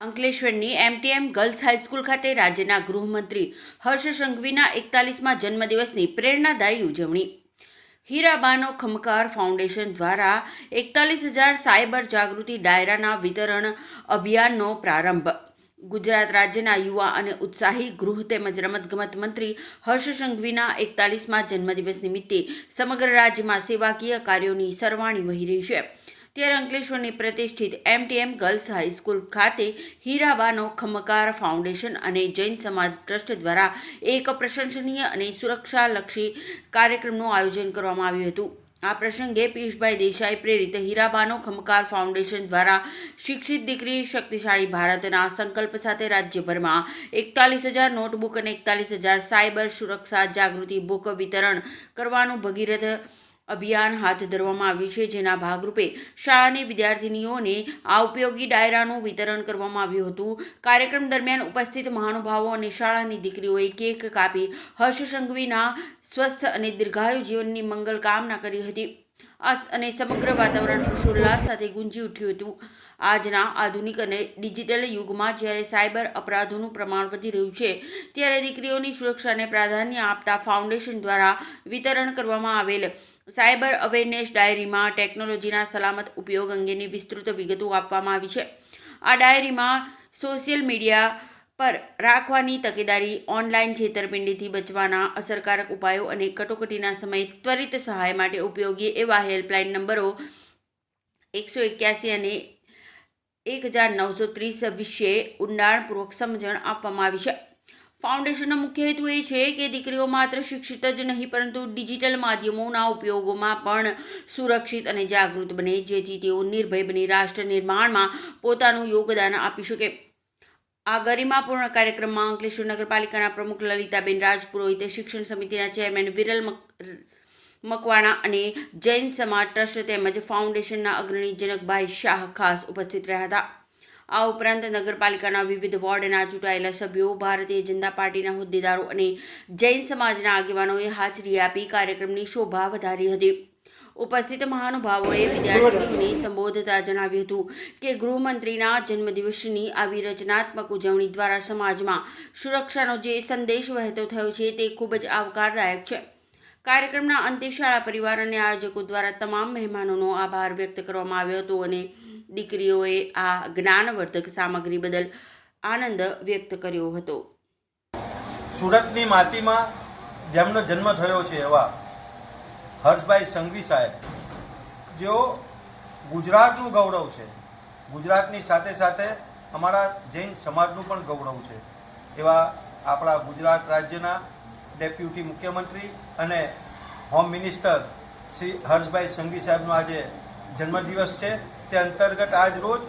અંકલેશ્વરની MTM girls high school ખાતે રાજ્યના ગૃહમંત્રી હર્ષ સંઘવીના 41મા જન્મદિવસની પ્રેરણાદાયી ઉજવણી. હીરાબાનો ખમકાર ફાઉન્ડેશન દ્વારા 41,000 સાયબર જાગૃતિ ડાયરાના વિતરણ અભિયાનનો પ્રારંભ. ગુજરાત રાજ્યના યુવા અને ઉત્સાહી ગૃહ તેમજ રમતગમત મંત્રી હર્ષ સંઘવીના 41મા જન્મદિવસ નિમિત્તે સમગ્ર રાજ્યમાં સેવાકીય કાર્યોની સરવાણી વહી રહી છે. ત્યારે અંકલેશ્વરની પ્રતિષ્ઠિત એમટીએમ ગર્લ્સ હાઈસ્કૂલ ખાતે હીરાબાનો ખમકાર ફાઉન્ડેશન અને જૈન સમાજ ટ્રસ્ટ દ્વારા એક પ્રશંસનીય અને સુરક્ષાલક્ષી કાર્યક્રમનું આયોજન કરવામાં આવ્યું હતું. આ પ્રસંગે પિયુષભાઈ દેસાઈ પ્રેરિત હીરાબાનો ખમકાર ફાઉન્ડેશન દ્વારા શિક્ષિત દીકરી શક્તિશાળી ભારતના સંકલ્પ સાથે રાજ્યભરમાં 41,000 નોટબુક અને 41,000 સાયબર સુરક્ષા જાગૃતિ બુક વિતરણ કરવાનું ભગીરથ અભિયાન હાથ ધરવામાં આવ્યું છે, જેના ભાગરૂપે શાળાની વિદ્યાર્થીનીઓને આ ઉપયોગી ડાયરાનું વિતરણ કરવામાં આવ્યું હતું. કાર્યક્રમ દરમિયાન ઉપસ્થિત મહાનુભાવો અને શાળાની દીકરીઓએ કેક કાપી હર્ષ સંઘવીના સ્વસ્થ અને દીર્ઘાયુ જીવનની મંગલ કામના કરી હતી અને સમગ્ર વાતાવરણ હર્ષોલ્લાસ સાથે ગુંજી ઉઠ્યું હતું. આજના આધુનિક અને ડિજિટલ યુગમાં જ્યારે સાયબર અપરાધોનું પ્રમાણ વધી રહ્યું છે, ત્યારે દીકરીઓની સુરક્ષાને પ્રાધાન્ય આપતા ફાઉન્ડેશન દ્વારા વિતરણ કરવામાં આવેલ સાયબર અવેરનેસ ડાયરીમાં ટેકનોલોજીના સલામત ઉપયોગ અંગેની વિસ્તૃત વિગતો આપવામાં આવી છે. આ ડાયરીમાં સોશિયલ મીડિયા પર રાખવાની તકેદારી, ઓનલાઈન છેતરપિંડીથી બચવાના અસરકારક ઉપાયો અને કટોકટીના સમયે ત્વરિત સહાય માટે ઉપયોગી એવા હેલ્પલાઇન નંબરો 181 અને 1930 વિશે ઊંડાણપૂર્વક સમજણ આપવામાં આવી છે. ફાઉન્ડેશનનો મુખ્ય હેતુ એ છે કે દીકરીઓ માત્ર શિક્ષિત જ નહીં પરંતુ ડિજિટલ માધ્યમોના ઉપયોગોમાં પણ સુરક્ષિત અને જાગૃત બને, જેથી તેઓ નિર્ભય બની રાષ્ટ્ર નિર્માણમાં પોતાનું યોગદાન આપી શકે. આ ગરિમાપૂર્ણ કાર્યક્રમમાં અંકલેશ્વર નગરપાલિકાના પ્રમુખ લલિતાબેન રાજપુરોહિત, શિક્ષણ સમિતિના ચેરમેન વિરલ મકવાણા અને જૈન સમાજ ટ્રસ્ટ તેમજ ફાઉન્ડેશનના અગ્રણી જનકભાઈ શાહ ખાસ ઉપસ્થિત રહ્યા હતા. આ ઉપરાંત નગરપાલિકાના વિવિધ વોર્ડના ચૂંટાયેલા સભ્યો, ભારતીય જનતા પાર્ટીના હોદ્દેદારો અને જૈન સમાજના આગેવાનોએ હાજરી આપી કાર્યક્રમની શોભા વધારી હતી. ઉપસ્થિત મહાનુભાવોએ વિદ્યાર્થીઓને સંબોધતા જણાવ્યું હતું કે ગૃહમંત્રીના જન્મદિવસની આવી રચનાત્મક ઉજવણી દ્વારા સમાજમાં સુરક્ષાનો જે સંદેશ વહેતો થયો છે તે ખૂબ જ આવકારદાયક છે. કાર્યક્રમના અંતે શાળા પરિવાર અને આયોજકો દ્વારા તમામ મહેમાનોનો આભાર વ્યક્ત કરવામાં આવ્યો હતો અને દીકરીઓએ આ જ્ઞાનવર્ધક સામગ્રી બદલ આનંદ વ્યક્ત કર્યો હતો. સુરતની માટીમાં જેમનો જન્મ થયો છે એવા હર્ષભાઈ સંઘવી સાહેબ, જેઓ ગુજરાતનું ગૌરવ છે, ગુજરાતની સાથે સાથે અમારા જૈન સમાજનું પણ ગૌરવ છે, એવા આપણા ગુજરાત રાજ્યના ડેપ્યુટી મુખ્યમંત્રી અને હોમ મિનિસ્ટર શ્રી હર્ષભાઈ સંઘવી સાહેબનો આજે જન્મદિવસ છે. તે અંતર્ગત આજ રોજ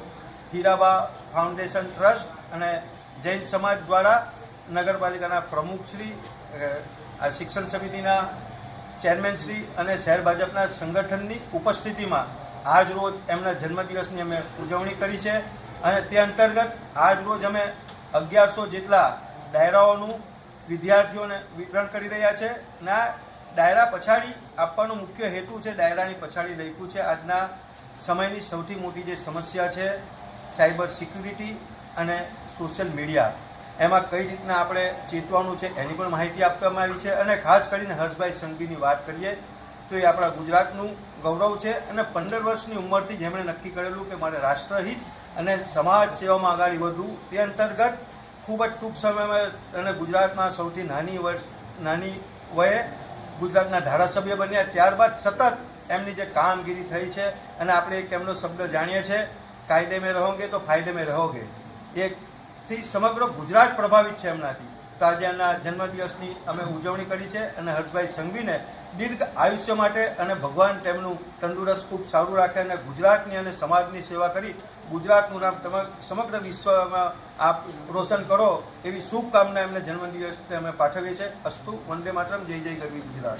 હીરાબા ફાઉન્ડેશન ટ્રસ્ટ અને જૈન સમાજ દ્વારા નગરપાલિકાના પ્રમુખશ્રી, શિક્ષણ સમિતિના ચેરમેનશ્રી અને શહેર ભાજપના સંગઠનની ઉપસ્થિતિમાં આજ રોજ એમના જન્મદિવસની અમે ઉજવણી કરી છે. અને તે અંતર્ગત આજ રોજ અમે 1100 જેટલા ડાયરાઓનું વિદ્યાર્થીઓને વિતરણ કરી રહ્યા છે. ના ડાયરા પછાડી આપવાનો મુખ્ય હેતુ છે, ડાયરાની પછાડી લખ્યું છે આજના સમયની સૌથી મોટી જે સમસ્યા છે સાયબર સિક્યુરિટી અને સોશિયલ મીડિયા, એમાં કઈ રીતના આપણે ચેતવાનું છે એની પણ માહિતી આપવામાં આવી છે. અને ખાસ કરીને હર્ષભાઈ સંઘવીની વાત કરીએ તો એ આપણા ગુજરાતનું ગૌરવ છે અને 15 વર્ષની ઉંમરથી જેમણે નક્કી કરેલું કે મારે રાષ્ટ્રહિત અને સમાજ સેવામાં આગળ વધવું, તે અંતર્ગત ખૂબ જ ટૂંક સમયમાં અને ગુજરાતમાં સૌથી નાની વયે ગુજરાતના ધારાસભ્ય બન્યા. ત્યારબાદ સતત એમની જે કામગીરી થઈ છે અને આપણે એક એમનો શબ્દ જાણીએ છીએ, કાયદે મેં રહોગે તો ફાયદે મેં રહોગે, એથી સમગ્ર ગુજરાત પ્રભાવિત છે એમનાથી. તો આજે એમના જન્મદિવસની અમે ઉજવણી કરી છે અને હર્ષભાઈ સંઘવીને દીર્ઘ આયુષ્ય માટે અને ભગવાન તેમનું તંદુરસ્ત ખૂબ સારું રાખે અને ગુજરાતની અને સમાજની સેવા કરી ગુજરાતનું નામ સમગ્ર વિશ્વમાં આપ રોશન કરો, એવી શુભકામના એમને જન્મદિવસે અમે પાઠવીએ છીએ. અસ્તુ વંદે માતરમ, જય જય ગરવી ગુજરાત.